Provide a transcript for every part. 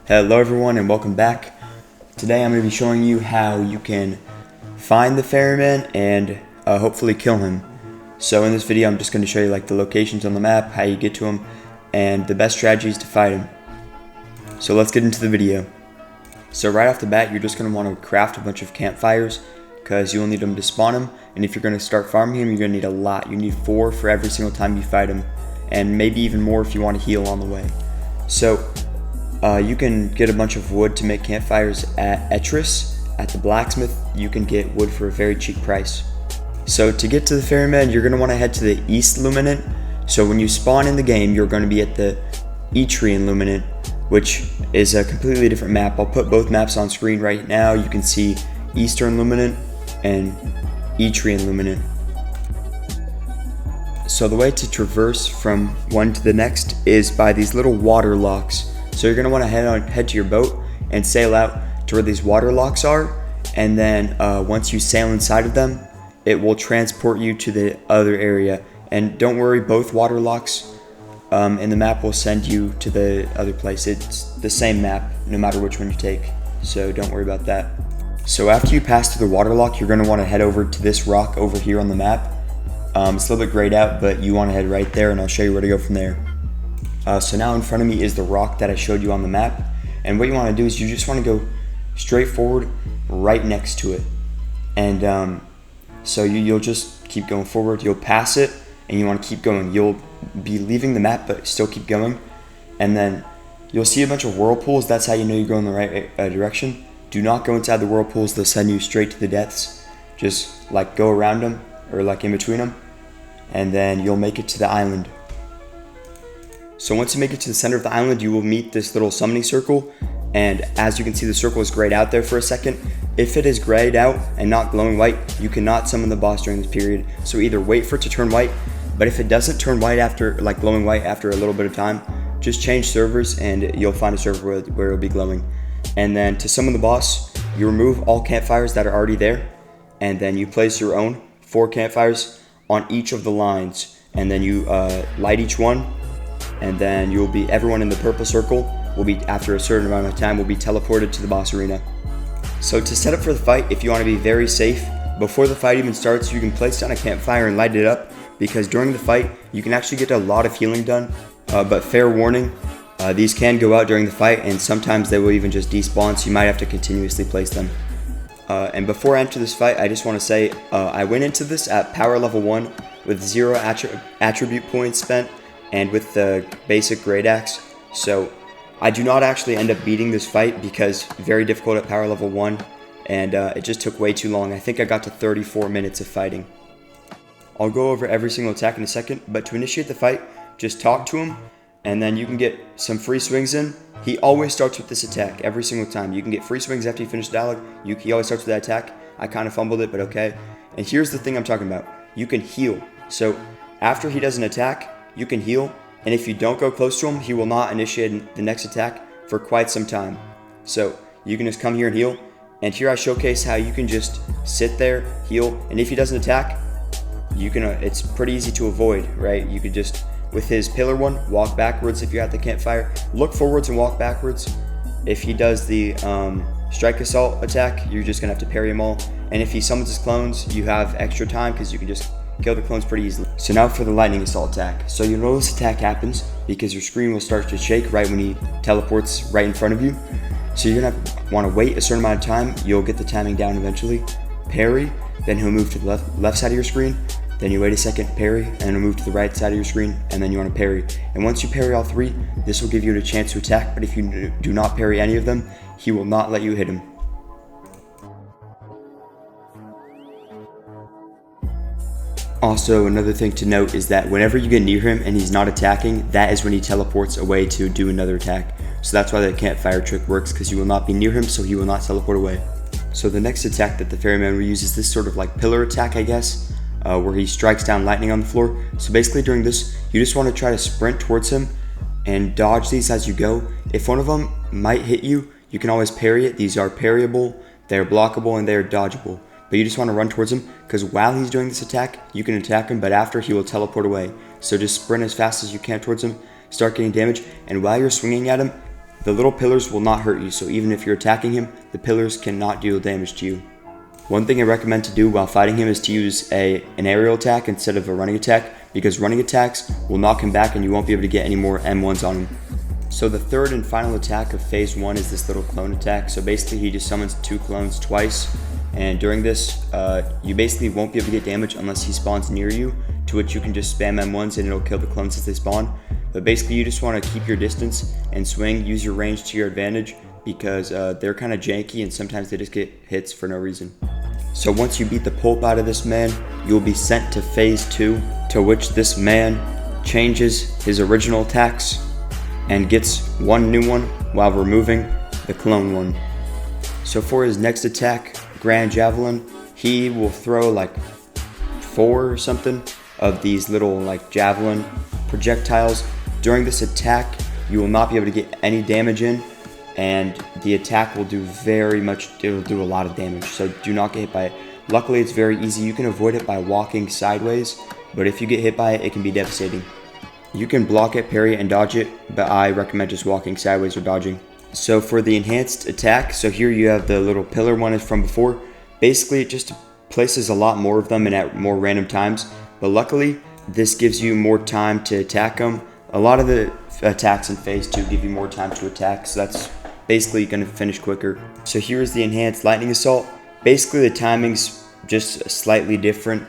Hello everyone and welcome back. Today I'm going to be showing you how you can find the Ferryman and hopefully kill him. So in this video I'm just going to show you like the locations on the map, how you get to him, and the best strategies to fight him. So let's get into the video. So right off the bat you're just going to want to craft a bunch of campfires because you'll need them to spawn him, and if you're going to start farming him you're going to need a lot. You need 4 for every single time you fight him, and maybe even more if you want to heal on the way. So you can get a bunch of wood to make campfires at Etris. At the blacksmith, you can get wood for a very cheap price. So to get to the Ferryman, you're going to want to head to the East Luminant. So when you spawn in the game, you're going to be at the Etrian Luminant, which is a completely different map. I'll put both maps on screen right now. You can see Eastern Luminant and Etrian Luminant. So the way to traverse from one to the next is by these little water locks. So you're going to want to head to your boat and sail out to where these water locks are, and then once you sail inside of them, it will transport you to the other area. And don't worry, both water locks in the map will send you to the other place. It's the same map no matter which one you take, so don't worry about that. So after you pass through the water lock, you're going to want to head over to this rock over here on the map. It's a little bit grayed out, but you want to head right there and I'll show you where to go from there. So now in front of me is the rock that I showed you on the map, and what you want to do is you just want to go straight forward right next to it, and so you'll just keep going forward. You'll pass it and you want to keep going. You'll be leaving the map but still keep going, and then you'll see a bunch of whirlpools. That's how you know you're going the right direction. Do not go inside the whirlpools. They'll send you straight to the deaths. Just like go around them or like in between them, and then you'll make it to the island. So once you make it to the center of the island, you will meet this little summoning circle, and as you can see, the circle is grayed out there for a second. If it is grayed out and not glowing white, you cannot summon the boss during this period. So either wait for it to turn white, but if it doesn't turn white after, like glowing white after a little bit of time, just change servers and you'll find a server where it'll be glowing. And then to summon the boss, you remove all campfires that are already there, and then you place your own 4 campfires on each of the lines, and then you light each one. And then everyone in the purple circle will be, after a certain amount of time, will be teleported to the boss arena. So to set up for the fight, if you want to be very safe, before the fight even starts, you can place down a campfire and light it up, because during the fight, you can actually get a lot of healing done. But fair warning, these can go out during the fight, and sometimes they will even just despawn, so you might have to continuously place them. And before I enter this fight, I just want to say, I went into this at power level 1 with 0 attribute points spent, and with the basic great axe. So I do not actually end up beating this fight because very difficult at power level 1, and it just took way too long. I think I got to 34 minutes of fighting. I'll go over every single attack in a second, but to initiate the fight, just talk to him, and then you can get some free swings in. He always starts with this attack every single time. You can get free swings after you finish dialogue. He always starts with that attack. I kind of fumbled it, but okay. And here's the thing I'm talking about. You can heal. So after he does an attack, you can heal, and if you don't go close to him, he will not initiate the next attack for quite some time. So you can just come here and heal, and here I showcase how you can just sit there, heal, and if he doesn't attack, you can. It's pretty easy to avoid, right? You could just, with his pillar one, walk backwards if you're at the campfire, look forwards and walk backwards. If he does the strike assault attack, you're just gonna have to parry them all, and if he summons his clones, you have extra time because you can just kill the clones pretty easily. So now for the lightning assault attack. So you'll know this attack happens because your screen will start to shake right when he teleports right in front of you. So you're gonna want to wait a certain amount of time. You'll get the timing down eventually. Parry, then he'll move to the left side of your screen. Then you wait a second, parry, and he'll move to the right side of your screen, and then you want to parry. And once you parry all 3, this will give you a chance to attack, but if you do not parry any of them, he will not let you hit him. Also, another thing to note is that whenever you get near him and he's not attacking, that is when he teleports away to do another attack. So that's why the campfire trick works, because you will not be near him, so he will not teleport away. So the next attack that the Ferryman will use is this sort of like pillar attack, I guess, where he strikes down lightning on the floor. So basically during this, you just want to try to sprint towards him and dodge these as you go. If one of them might hit you, you can always parry it. These are parryable, they're blockable, and they're dodgeable. But you just want to run towards him, because while he's doing this attack, you can attack him, but after he will teleport away. So just sprint as fast as you can towards him, start getting damage, and while you're swinging at him, the little pillars will not hurt you, so even if you're attacking him, the pillars cannot deal damage to you. One thing I recommend to do while fighting him is to use an aerial attack instead of a running attack, because running attacks will knock him back and you won't be able to get any more M1s on him. So the third and final attack of phase 1 is this little clone attack. So basically he just summons 2 clones twice, and during this you basically won't be able to get damage unless he spawns near you, to which you can just spam M1s and it'll kill the clones as they spawn. But basically you just want to keep your distance and swing, use your range to your advantage, because they're kind of janky and sometimes they just get hits for no reason. So once you beat the pulp out of this man, you'll be sent to phase 2, to which this man changes his original attacks and gets one new one while removing the clone one. So for his next attack, Grand Javelin, he will throw like 4 or something of these little like javelin projectiles. During this attack, you will not be able to get any damage in, and the attack will do it'll do a lot of damage, so do not get hit by it. Luckily, it's very easy. You can avoid it by walking sideways, but if you get hit by it, it can be devastating. You can block it, parry it, and dodge it, but I recommend just walking sideways or dodging. So for the enhanced attack, so here you have the little pillar one from before. Basically, it just places a lot more of them and at more random times, but luckily, this gives you more time to attack them. A lot of the attacks in phase 2 give you more time to attack, so that's basically going to finish quicker. So here's the enhanced lightning assault. Basically the timing's just slightly different.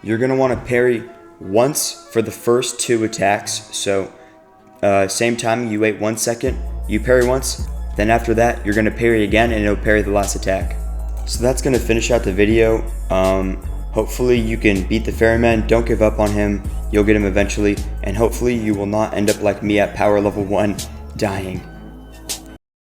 You're going to want to parry once for the first 2 attacks. So same timing, you wait 1 second, you parry once, then after that you're going to parry again and it'll parry the last attack. So that's going to finish out the video. Hopefully you can beat the Ferryman. Don't give up on him. You'll get him eventually, and hopefully you will not end up like me at power level 1 dying.